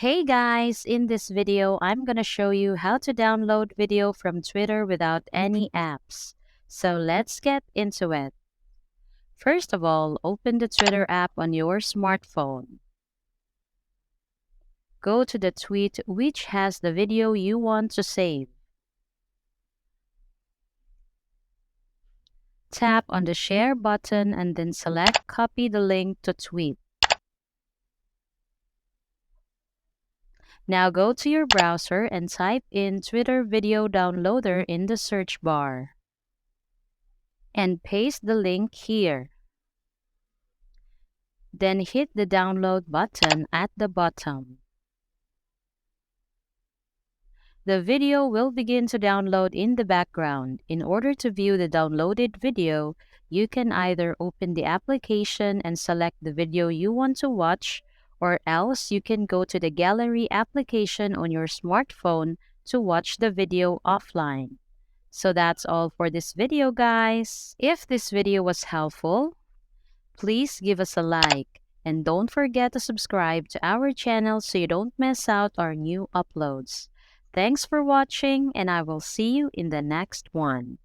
Hey guys, in this video, I'm gonna show you how to download video from Twitter without any apps. So let's get into it. First of all, open the Twitter app on your smartphone. Go to the tweet which has the video you want to save. Tap on the share button and then select copy the link to tweet. Now go to your browser and type in Twitter Video Downloader in the search bar. And paste the link here. Then hit the download button at the bottom. The video will begin to download in the background. In order to view the downloaded video, you can either open the application and select the video you want to watch, or else you can go to the gallery application on your smartphone to watch the video offline. So that's all for this video, guys. If this video was helpful, please give us a like and don't forget to subscribe to our channel so you don't miss out our new uploads. Thanks for watching and I will see you in the next one.